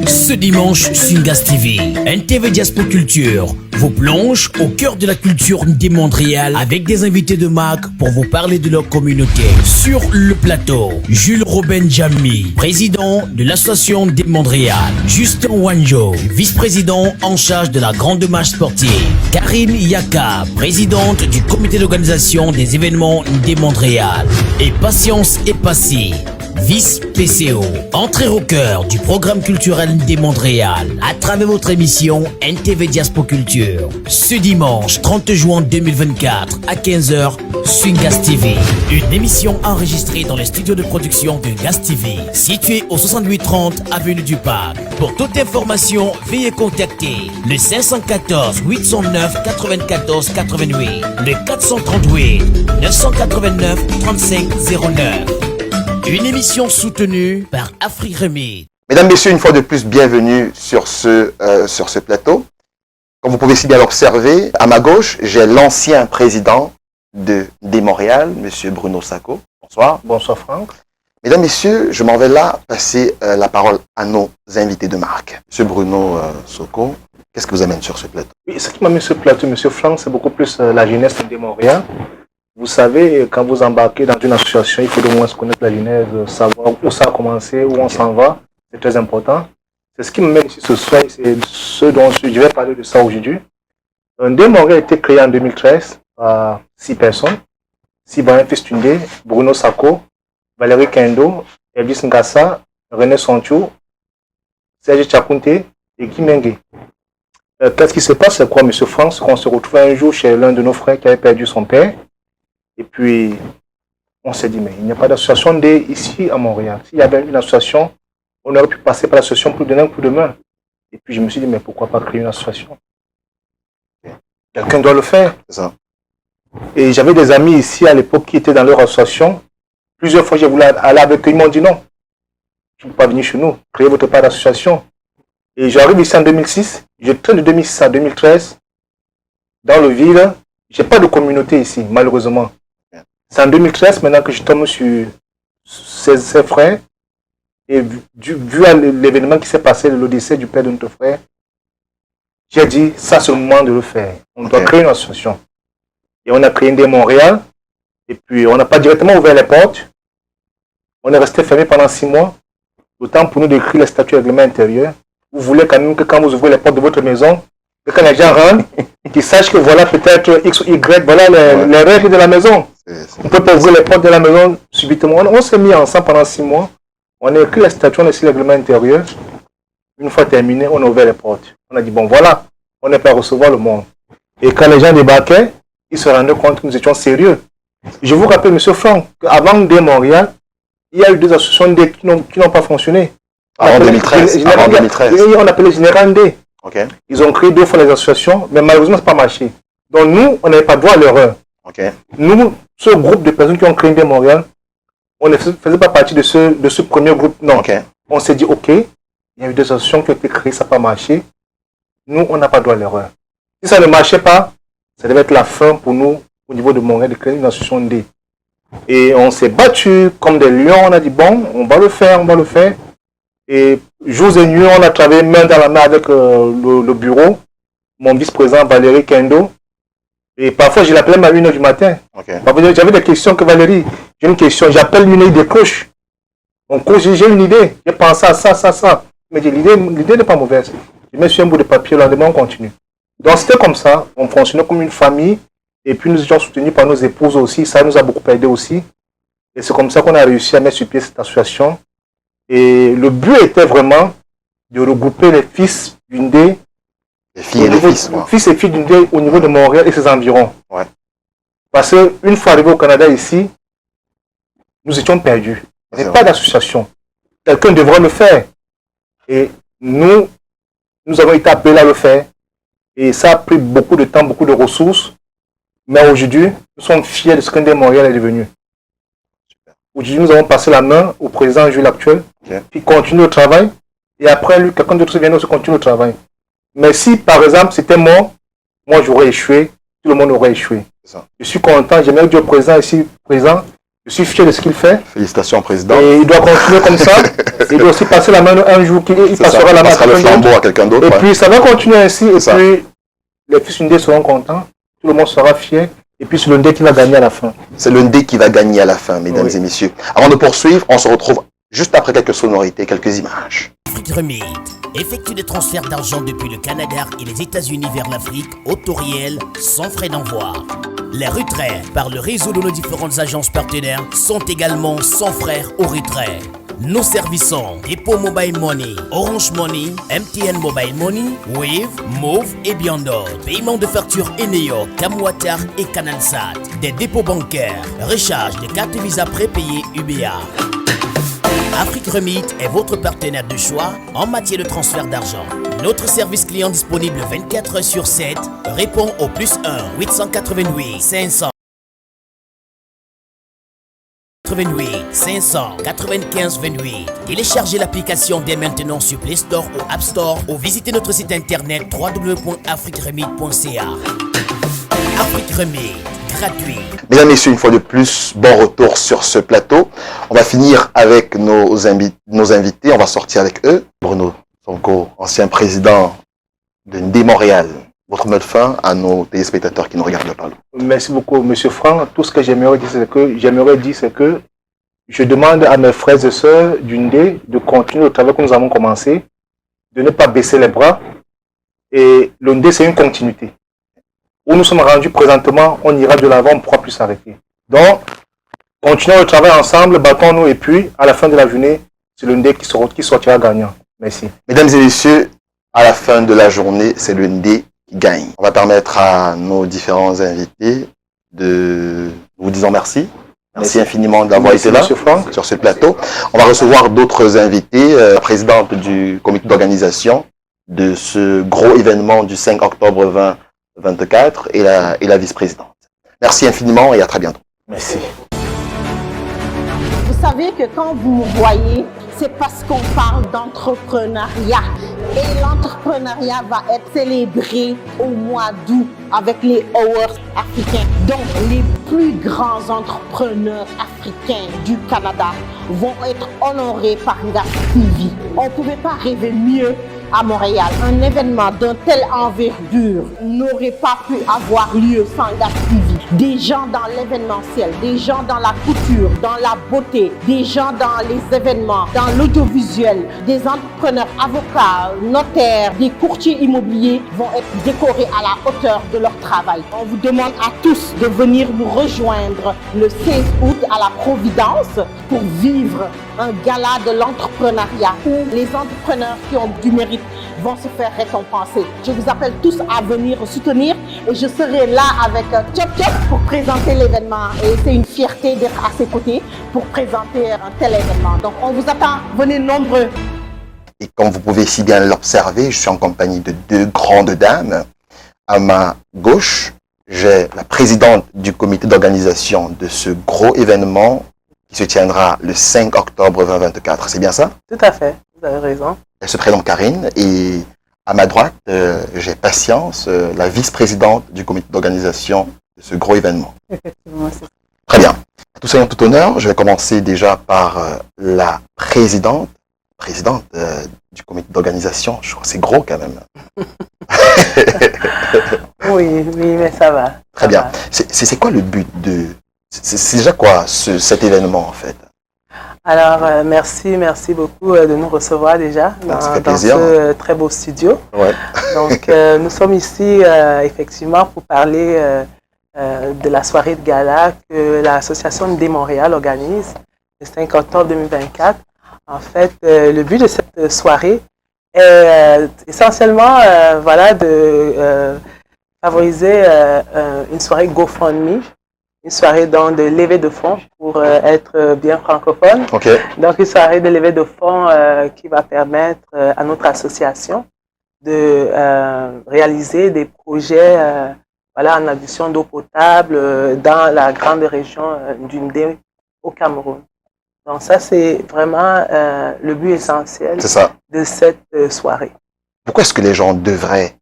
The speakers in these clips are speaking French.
Ce dimanche, Sungas TV, NTV Diaspora Culture, vous plonge au cœur de la culture de Montréal avec des invités de marque pour vous parler de leur communauté. Sur le plateau, Jules Robin Jamy, président de l'association de Montréal. Justin Wanjo, vice-président en charge de la grande marche sportive. Karine Yaka, présidente du comité d'organisation des événements de Montréal. Et Patience Epassi, vice-PCO, entrez au cœur du programme culturel de Montréal à travers votre émission NTV Diaspora Culture. Ce dimanche 30 juin 2024 à 15h sur Gas TV. Une émission enregistrée dans les studios de production de Gas TV, situé au 6830 avenue du Parc. Pour toute information, veuillez contacter le 514 809 94 88, le 438 989 3509. Une émission soutenue par Afri-Remit. Mesdames, Messieurs, une fois de plus, bienvenue sur ce plateau. Comme vous pouvez si bien l'observer, à ma gauche, j'ai l'ancien président de Montréal, M. Bruno Sako. Bonsoir. Bonsoir Franck. Mesdames, Messieurs, je m'en vais là passer la parole à nos invités de marque. M. Bruno Sako, qu'est-ce qui vous amène sur ce plateau? Oui, ce qui m'a mis sur ce plateau, M. Franck, c'est beaucoup plus la jeunesse de Montréal. Vous savez, quand vous embarquez dans une association, il faut au moins connaître la genèse, savoir où ça a commencé, où on s'en va. C'est très important. C'est ce qui me met ici ce soir, c'est ce dont je vais parler de ça aujourd'hui. Montréal a été créé en 2013 par 6 personnes. Sylvain Festunde, Bruno Sako, Valérie Kendo, Elvis Ngassa, René Sontiou, Serge Tchakounte et Guy Mengue. Qu'est-ce qui se passe, c'est quoi, M. Franck? On se retrouve un jour chez l'un de nos frères qui avait perdu son père. Et puis, on s'est dit, mais il n'y a pas d'association D ici à Montréal. S'il y avait une association, on aurait pu passer par l'association pour donner un coup de main. Et puis, je me suis dit, mais pourquoi pas créer une association? Quelqu'un doit le faire. C'est ça. Et j'avais des amis ici à l'époque qui étaient dans leur association. Plusieurs fois, j'ai voulu aller avec eux. Ils m'ont dit non. Tu ne peux pas venir chez nous. Créez votre part d'association. Et j'arrive ici en 2006. Je traîne de 2006 à 2013 dans le vide. Je n'ai pas de communauté ici, malheureusement. C'est en 2013 maintenant que je tombe sur ses frères. Et vu l'événement qui s'est passé, le décès du père de notre frère, j'ai dit, ça c'est le moment de le faire. On doit créer une association. Et on a créé une Montréal. Et puis on n'a pas directement ouvert les portes. On est resté fermé pendant 6 mois. Le temps pour nous d'écrire les statuts de règlement intérieur. Vous voulez quand même que quand vous ouvrez les portes de votre maison, que quand les gens rentrent, qu'ils sachent que voilà peut-être X ou Y, voilà les règles de la maison. On ne peut pas ouvrir les portes de la maison subitement. On s'est mis ensemble pendant 6 mois. On a écrit les statuts, on a écrit le règlement intérieur. Une fois terminé, on a ouvert les portes. On a dit, bon voilà, on n'est pas à recevoir le monde. Et quand les gens débarquaient, ils se rendaient compte que nous étions sérieux. Je vous rappelle, M. Franck, qu'avant D Montréal, il y a eu 2 associations D qui n'ont pas fonctionné. Avant 2013. On appelait Général D. Okay. Ils ont créé 2 fois les associations, mais malheureusement, ça n'a pas marché. Donc nous, on n'avait pas droit à l'erreur. Okay. Nous, ce groupe de personnes qui ont créé D Montréal, on ne faisait pas partie de ce premier groupe. Non. Okay. On s'est dit, OK, il y a eu 2 associations qui ont été créées, ça n'a pas marché. Nous, on n'a pas droit à l'erreur. Si ça ne marchait pas, ça devait être la fin pour nous, au niveau de Montréal, de créer une association D. Et on s'est battu comme des lions. On a dit, bon, on va le faire, on va le faire. Et jours et nuits, on a travaillé main dans la main avec le bureau, mon vice-président Valérie Kendo. Et parfois, je l'appelais à 1h du matin. Okay. J'avais des questions que Valérie, j'ai une question, j'appelle une idée, décroche. On coach, j'ai une idée, j'ai pensé à ça. Mais l'idée n'est pas mauvaise. Je mets sur un bout de papier, le lendemain, on continue. Donc c'était comme ça, on fonctionnait comme une famille. Et puis nous étions soutenus par nos épouses aussi, ça nous a beaucoup aidé aussi. Et c'est comme ça qu'on a réussi à mettre sur pied cette association. Et le but était vraiment de regrouper les fils d'une D. Les filles et les fils. Fils et filles d'une D au niveau de Montréal et ses environs. Ouais. Parce qu'une fois arrivé au Canada ici, nous étions perdus. Il n'y avait pas d'association. Quelqu'un devrait le faire. Et nous avons été appelés à le faire. Et ça a pris beaucoup de temps, beaucoup de ressources. Mais aujourd'hui, nous sommes fiers de ce qu'un D Montréal est devenu. Aujourd'hui, nous avons passé la main au président Jules actuel, qui continue le travail. Et après lui, quelqu'un d'autre vient aussi continuer le travail. Mais si, par exemple, c'était moi j'aurais échoué, tout le monde aurait échoué. Je suis content, j'aimerais dire au président ici, présent, Je suis fier de ce qu'il fait. Félicitations, président. Et il doit continuer comme ça. Il doit aussi passer la main un jour, il passera la main à quelqu'un d'autre. Et puis ça va continuer ainsi. Et puis les fils Ndé seront contents. Tout le monde sera fier. Et puis c'est le Ndé qui va gagner à la fin. C'est le Ndé qui va gagner à la fin, mesdames et messieurs. Avant de poursuivre, on se retrouve juste après quelques sonorités, quelques images. Afrique Remit effectue des transferts d'argent depuis le Canada et les États-Unis vers l'Afrique au taux réel sans frais d'envoi. Les retraits par le réseau de nos différentes agences partenaires sont également sans frais au retrait. Nous servissons Dépôt Mobile Money, Orange Money, MTN Mobile Money, Wave, Move et bien d'autres. Paiement de factures Eneo, Camwater et Canalsat. Des dépôts bancaires, recharge des cartes Visa prépayées UBA. Afrique Remit est votre partenaire de choix en matière de transfert d'argent. Notre service client disponible 24 heures sur 7 répond au plus 1 888 500 595 28. Téléchargez l'application dès maintenant sur Play Store ou App Store ou visitez notre site internet www.afriqueremit.ca. Afrique Remit, gratuit. Mesdames et messieurs, une fois de plus, bon retour sur ce plateau. On va finir avec nos invités. On va sortir avec eux. Bruno Sonko, ancien président de Ndé Montréal. Votre mot de fin à nos téléspectateurs qui nous regardent par là. Merci beaucoup, Monsieur Franck. Tout ce que j'aimerais dire, c'est que je demande à mes frères et sœurs du Ndé de continuer le travail que nous avons commencé, de ne pas baisser les bras. Et le Ndé, c'est une continuité. Où nous sommes rendus présentement, on ira de l'avant, on ne pourra plus s'arrêter. Donc, continuons le travail ensemble, battons-nous et puis, à la fin de la journée, c'est le Ndé qui sortira gagnant. Merci. Mesdames et messieurs, à la fin de la journée, c'est le Ndé qui gagne. On va permettre à nos différents invités de vous disons merci. Merci infiniment d'avoir été là sur ce plateau. On va recevoir d'autres invités, la présidente du comité d'organisation de ce gros événement du 5 octobre 2024 et la vice-présidente. Merci infiniment et à très bientôt. Merci. Vous savez que quand vous me voyez, c'est parce qu'on parle d'entrepreneuriat. Et l'entrepreneuriat va être célébré au mois d'août avec les Awards africains. Donc, les plus grands entrepreneurs africains du Canada vont être honorés par Ngas TV. On ne pouvait pas rêver mieux à Montréal. Un événement d'un tel envergure n'aurait pas pu avoir lieu sans Ngas TV. Des gens dans l'événementiel, des gens dans la couture, dans la beauté, des gens dans les événements, dans l'audiovisuel, des entrepreneurs, avocats, notaires, des courtiers immobiliers vont être décorés à la hauteur de leur travail. On vous demande à tous de venir nous rejoindre le 16 août à la Providence pour vivre un gala de l'entrepreneuriat où les entrepreneurs qui ont du mérite vont se faire récompenser. Je vous appelle tous à venir soutenir et je serai là avec Chop Chop pour présenter l'événement. Et c'est une fierté d'être à ses côtés pour présenter un tel événement. Donc on vous attend, venez nombreux. Et comme vous pouvez si bien l'observer, je suis en compagnie de deux grandes dames. À ma gauche, j'ai la présidente du comité d'organisation de ce gros événement qui se tiendra le 5 octobre 2024. C'est bien ça? Tout à fait, vous avez raison. Elle se prénomme Karine et à ma droite, j'ai Patience, la vice-présidente du comité d'organisation de ce gros événement. Effectivement, c'est ça. Très bien. Tout ça en tout honneur, je vais commencer déjà par la présidente du comité d'organisation. Je crois que c'est gros quand même. Oui, mais ça va. Très bien. C'est quoi le but de... C'est déjà quoi cet événement en fait? Alors, merci beaucoup de nous recevoir déjà dans ce très beau studio. Ouais. Donc, nous sommes ici effectivement pour parler de la soirée de gala que l'association Ndé Montréal organise le 5 octobre 2024. En fait, le but de cette soirée est essentiellement de favoriser une soirée GoFundMe, une soirée donc de levée de fonds pour être bien francophone. Okay. Donc une soirée de levée de fonds qui va permettre à notre association de réaliser des projets en addition d'eau potable dans la grande région du Ndé au Cameroun. Donc ça, c'est vraiment le but essentiel de cette soirée. Pourquoi est-ce que les gens devraient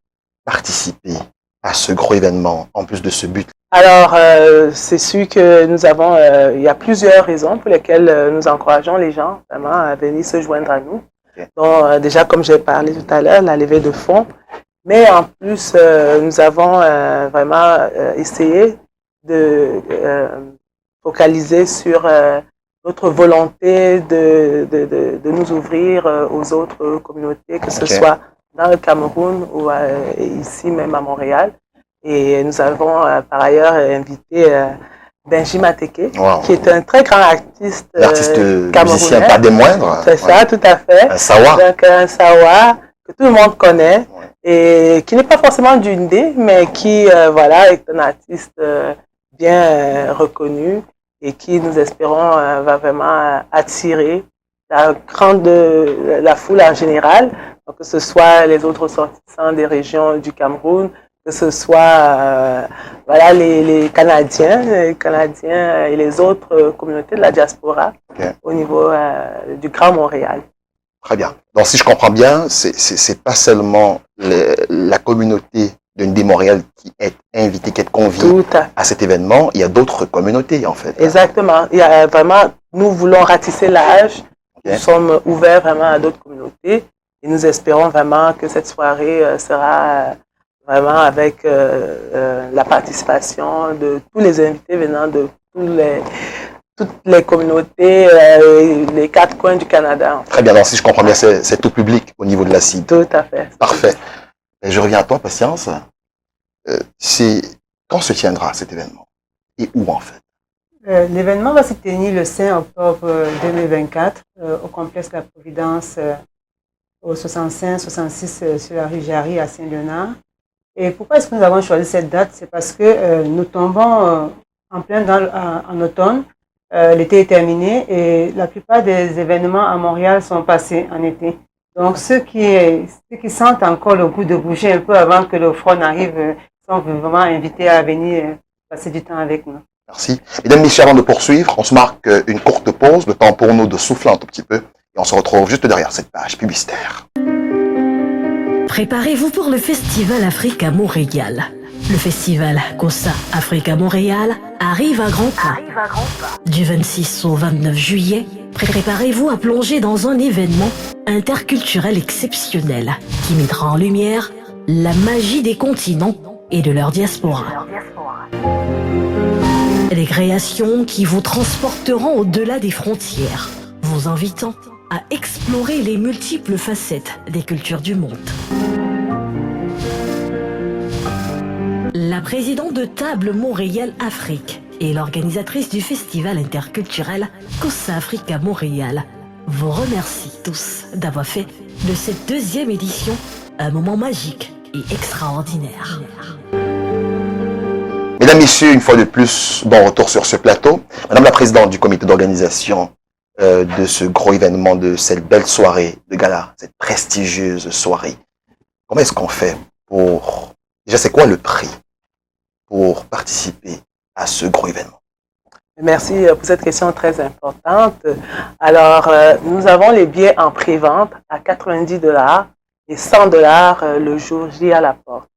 participer à ce gros événement, en plus de ce but? Alors, c'est sûr que nous avons, il y a plusieurs raisons pour lesquelles nous encourageons les gens vraiment à venir se joindre à nous. Okay. Donc, déjà, comme j'ai parlé tout à l'heure, la levée de fonds. Mais en plus, nous avons vraiment essayé de focaliser sur notre volonté de nous ouvrir aux autres communautés, que ce soit dans le Cameroun ou ici même à Montréal. Et nous avons par ailleurs invité Benji Mateke, qui est un très grand artiste camerounais. Musicien, pas des moindres. C'est ça, tout à fait. Un Sawa. Donc un Sawa que tout le monde connaît et qui n'est pas forcément du Ndé, mais qui voilà, est un artiste bien reconnu et qui, nous espérons, va vraiment attirer la foule en général, donc que ce soit les autres ressortissants des régions du Cameroun, que ce soit voilà, les Canadiens et les autres communautés de la diaspora au niveau du Grand Montréal. Très bien. Donc, si je comprends bien, c'est pas seulement la communauté de Ndé Montréal qui est invitée, qui est conviée à cet événement. Il y a d'autres communautés, en fait. Exactement. Il y a vraiment, nous voulons ratisser l'âge. Nous sommes ouverts vraiment à d'autres communautés et nous espérons vraiment que cette soirée sera vraiment avec la participation de tous les invités venant de toutes les communautés, les 4 coins du Canada. Très bien, donc si je comprends bien, c'est tout public au niveau de la cible. Tout à fait. Parfait. Et je reviens à toi, Patience. Quand se tiendra cet événement? Et où, en fait? L'événement va se tenir le 5 octobre 2024 au complexe La Providence, au 65-66 sur la rue Jarry à Saint-Léonard. Et pourquoi est-ce que nous avons choisi cette date? C'est parce que nous tombons en plein en automne. L'été est terminé et la plupart des événements à Montréal sont passés en été. Donc ceux qui sentent encore le goût de bouger un peu avant que le froid n'arrive sont vraiment invités à venir passer du temps avec nous. Merci. Mesdames, messieurs, avant de poursuivre, on se marque une courte pause, le temps pour nous de souffler un tout petit peu et on se retrouve juste derrière cette page publicitaire. Préparez-vous pour le Festival Africa Montréal. Le festival Kossa Africa Montréal arrive à grands pas. Du 26 au 29 juillet, préparez-vous à plonger dans un événement interculturel exceptionnel qui mettra en lumière la magie des continents et de leur diaspora. Des créations qui vous transporteront au-delà des frontières, vous invitant à explorer les multiples facettes des cultures du monde. La présidente de Table Montréal Afrique et l'organisatrice du festival interculturel Kossa Africa Montréal vous remercie tous d'avoir fait de cette 2e édition un moment magique et extraordinaire. Mesdames, Messieurs, une fois de plus, bon retour sur ce plateau. Madame la présidente du comité d'organisation de ce gros événement, de cette belle soirée de gala, cette prestigieuse soirée, comment est-ce qu'on fait pour... Déjà, c'est quoi le prix pour participer à ce gros événement? Merci pour cette question très importante. Alors, nous avons les billets en pré-vente à 90 $ et 100 $ le jour J à la porte.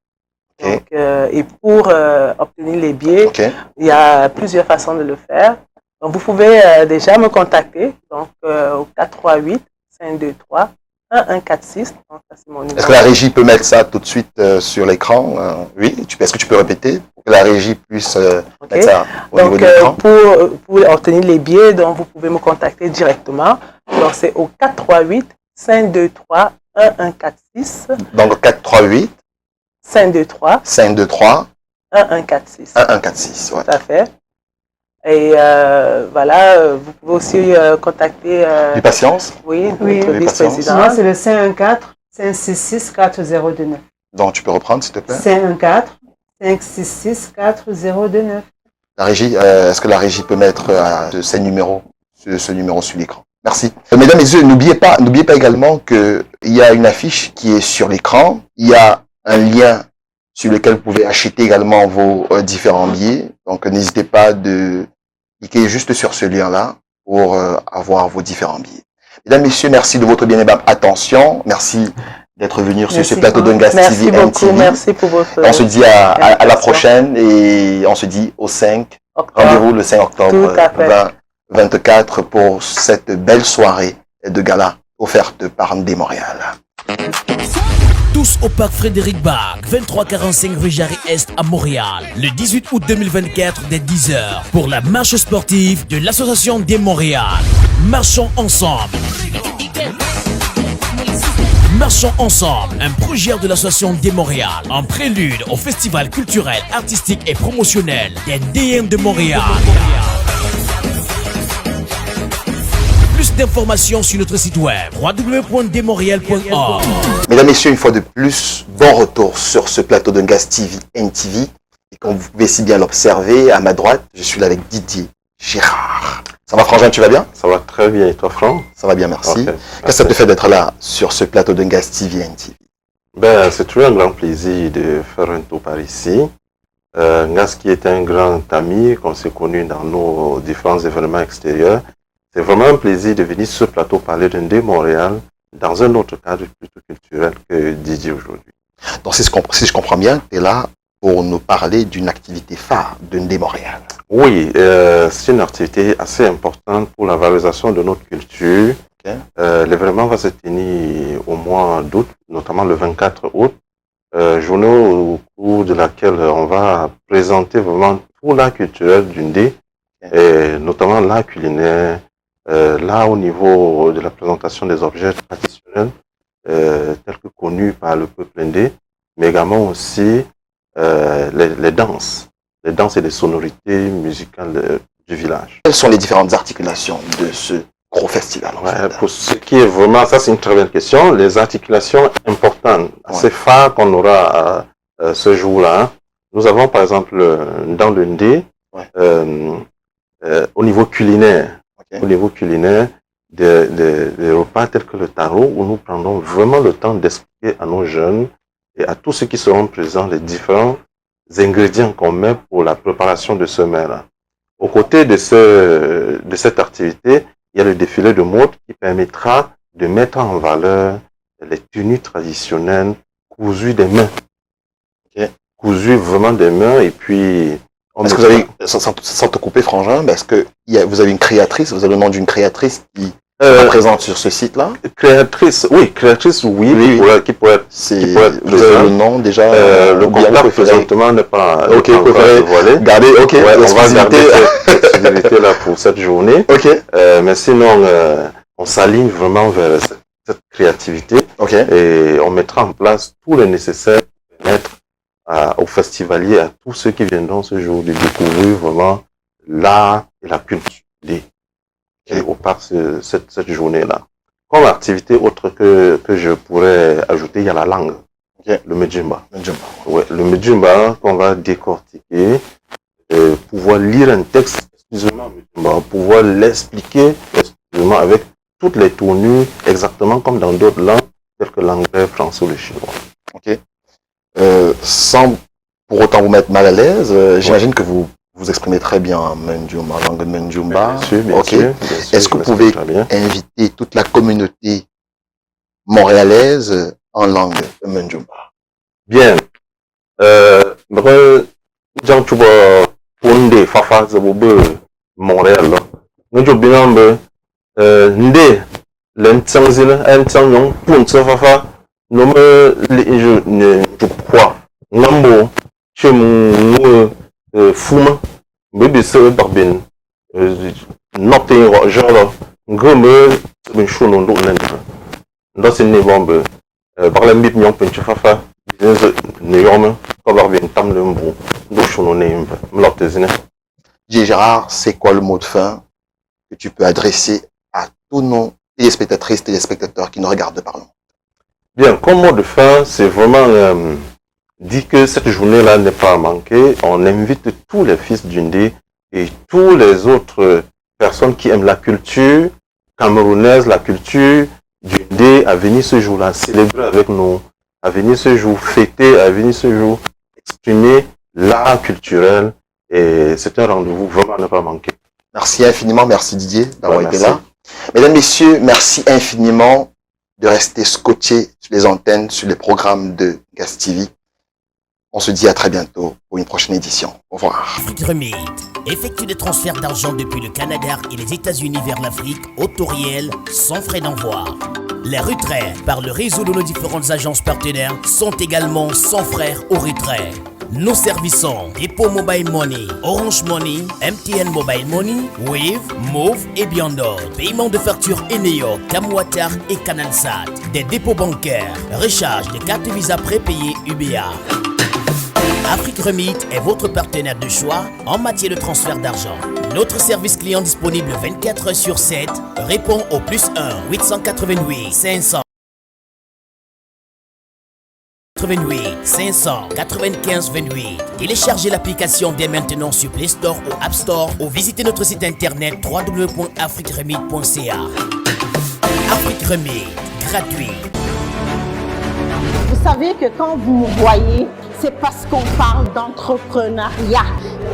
Donc, et pour obtenir les billets, il y a plusieurs façons de le faire. Donc, vous pouvez déjà me contacter donc, au 438-523-1146. Est-ce que la régie peut mettre ça tout de suite sur l'écran? Oui, est-ce que tu peux répéter pour que la régie puisse mettre ça au niveau de l'écran? Pour obtenir les billets, donc, vous pouvez me contacter directement. Donc, c'est au 438-523-1146. Donc, 438 523 1146. 1146, ouais. Tout à fait. Et voilà, vous pouvez aussi contacter... Du Patience? Oui, le vice-président. Moi, c'est le 514-566-4029. Donc, tu peux reprendre, s'il te plaît? 514-566-4029. La régie, est-ce que la régie peut mettre ce numéro sur l'écran? Merci. Mesdames et messieurs, n'oubliez pas également qu'il y a une affiche qui est sur l'écran. Il y a un lien sur lequel vous pouvez acheter également vos différents billets. Donc, n'hésitez pas de cliquer juste sur ce lien-là pour avoir vos différents billets. Mesdames, Messieurs, merci de votre bien aimable attention. Merci d'être venu sur ce Merci. plateau de Ngas Merci TV beaucoup, NTV. merci pour votre On se dit à la invitation. prochaine et on se dit au 5. Octobre. Rendez-vous le 5 octobre Tout à fait. 2024 pour cette belle soirée de gala offerte par Ndé Montréal. Tous au parc Frédéric Bach, 2345 rue Jarry-Est à Montréal, le 18 août 2024 dès 10h pour la marche sportive de l'association Ndé Montréal. Marchons ensemble. Marchons ensemble, un projet de l'association Ndé Montréal, en prélude au festival culturel, artistique et promotionnel des DM de Montréal. Plus d'informations sur notre site web www.ndmontréal.org. Mesdames, Messieurs, une fois de plus, bon retour sur ce plateau de Ngas TV NTV. Et comme vous pouvez si bien l'observer, à ma droite, je suis là avec Didier Girard. Ça va, Frangin, tu vas bien? Ça va très bien. Et toi, Franck? Ça va bien, merci. Okay, Qu'est-ce que ça te fait d'être là sur ce plateau de Ngas TV NTV? Ben, c'est toujours un grand plaisir de faire un tour par ici. Ngas qui est un grand ami qu'on s'est connu dans nos différents événements extérieurs. C'est vraiment un plaisir de venir sur ce plateau parler de Ndé Montréal dans un autre cadre plutôt culturel que Didier aujourd'hui. Donc, si je comprends bien, tu es là pour nous parler d'une activité phare de Ndé Montréal. Oui, c'est une activité assez importante pour la valorisation de notre culture. Okay. L'événement va se tenir au mois d'août, notamment le 24 août, journée au cours de laquelle on va présenter vraiment tout l'art culturel du Ndé, et notamment l'art culinaire, là au niveau de la présentation des objets traditionnels, tels que connus par le peuple ndé, mais également aussi les danses et les sonorités musicales du village. Quelles sont les différentes articulations de ce gros festival? Pour ce qui est vraiment, ça c'est une très bonne question, les articulations importantes, assez phares qu'on aura ce jour-là. Nous avons par exemple dans le Ndé, au niveau culinaire, des repas tels que le taro, où nous prendrons vraiment le temps d'expliquer à nos jeunes et à tous ceux qui seront présents les différents ingrédients qu'on met pour la préparation de ce mets-là. Aux côtés de cette activité, il y a le défilé de mode qui permettra de mettre en valeur les tenues traditionnelles cousues des mains. Cousues vraiment des mains et puis... Est-ce que vous avez, sans te couper, Frangin, est-ce que vous avez une créatrice, vous avez le nom d'une créatrice qui est présente sur ce site-là? Créatrice, oui, qui pourrait être vous avez le nom déjà? Le contact présentement n'est pas dévoilé. Gardez, on va garder cette exclusivité là pour cette journée. Mais sinon, on s'aligne vraiment vers cette créativité et on mettra en place tout le nécessaire pour permettre aux festivaliers, à tous ceux qui viendront ce jour de découvrir vraiment l'art et la culture au parc cette journée-là. Comme activité autre que je pourrais ajouter, il y a la langue, le Medjimba. Le Medjimba qu'on va décortiquer, pouvoir lire un texte exclusivement en Medjimba, pouvoir l'expliquer exclusivement avec toutes les tournures exactement comme dans d'autres langues, telles que l'anglais, le français ou le chinois. Sans pour autant vous mettre mal à l'aise, j'imagine que vous exprimez très bien en Menjumba, langue Menjumba. Bien sûr, est-ce que vous pouvez inviter toute la communauté montréalaise en langue Menjumba? Bien. Ndé fafa zabobe Montréal. Nous binambe Ndé l'entangzina entangyon punta fafa nomme les ne quoi nambo chemu fuma bébé se barbin nothing genre gomme ben chono ndo nenda ndo c'est ne bombe par la mbip nyong penchu fafa ne yom ko barbin tam le mbo ndo chono ne mlotezine. Didier Girard, c'est quoi le mot de fin que tu peux adresser à tous nos téléspectatrices, téléspectateurs qui nous regardent par nous? Bien, comme mot de fin, c'est vraiment dit que cette journée-là n'est pas à manquer. On invite tous les fils du Ndé et tous les autres personnes qui aiment la culture camerounaise, la culture du Ndé, à venir ce jour-là célébrer avec nous, à venir ce jour fêter, à venir ce jour exprimer l'art culturel. Et c'est un rendez-vous vraiment à ne pas manquer. Merci infiniment, merci Didier d'avoir été là. Mesdames, Messieurs, merci infiniment de rester scotché sur les antennes, sur les programmes de Gas TV. On se dit à très bientôt pour une prochaine édition. Au revoir. Afrique Remit effectue des transferts d'argent depuis le Canada et les États-Unis vers l'Afrique au taux réel sans frais d'envoi. Les retraits par le réseau de nos différentes agences partenaires sont également sans frais au retrait. Nous servissons Dépôt Mobile Money, Orange Money, MTN Mobile Money, Wave, Move et bien d'autres. Paiement de factures Eneo, Camwater et Canalsat. Des dépôts bancaires, recharge des cartes Visa prépayées UBA. Afrique Remit est votre partenaire de choix en matière de transfert d'argent. Notre service client disponible 24 heures sur 7 répond au +1 888 500 595 28. Téléchargez l'application dès maintenant sur Play Store ou App Store ou visitez notre site internet www.afriqueremit.ca. Afrique Remit, gratuit. Vous savez que quand vous me voyez, c'est parce qu'on parle d'entrepreneuriat.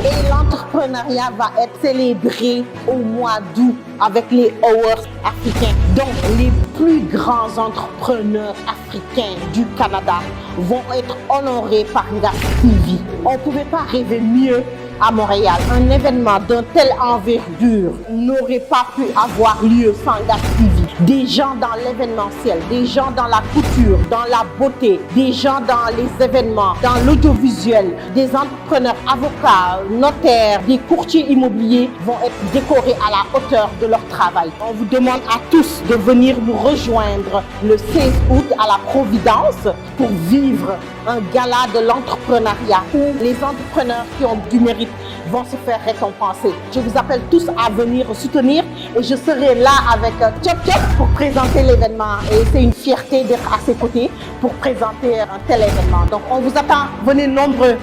Et l'entrepreneuriat va être célébré au mois d'août avec les Awards africains. Donc, les plus grands entrepreneurs africains du Canada vont être honorés par Gas TV. On ne pouvait pas rêver mieux à Montréal. Un événement d'une telle envergure n'aurait pas pu avoir lieu sans Gas TV. Des gens dans l'événementiel, des gens dans la couture, dans la beauté, des gens dans les événements, dans l'audiovisuel, des entrepreneurs, avocats, notaires, des courtiers immobiliers vont être décorés à la hauteur de leur travail. On vous demande à tous de venir nous rejoindre le 16 août à la Providence pour vivre un gala de l'entrepreneuriat où les entrepreneurs qui ont du mérite vont se faire récompenser. Je vous appelle tous à venir soutenir et je serai là avec Chop Chop pour présenter l'événement. Et c'est une fierté d'être à ses côtés pour présenter un tel événement. Donc on vous attend, venez nombreux.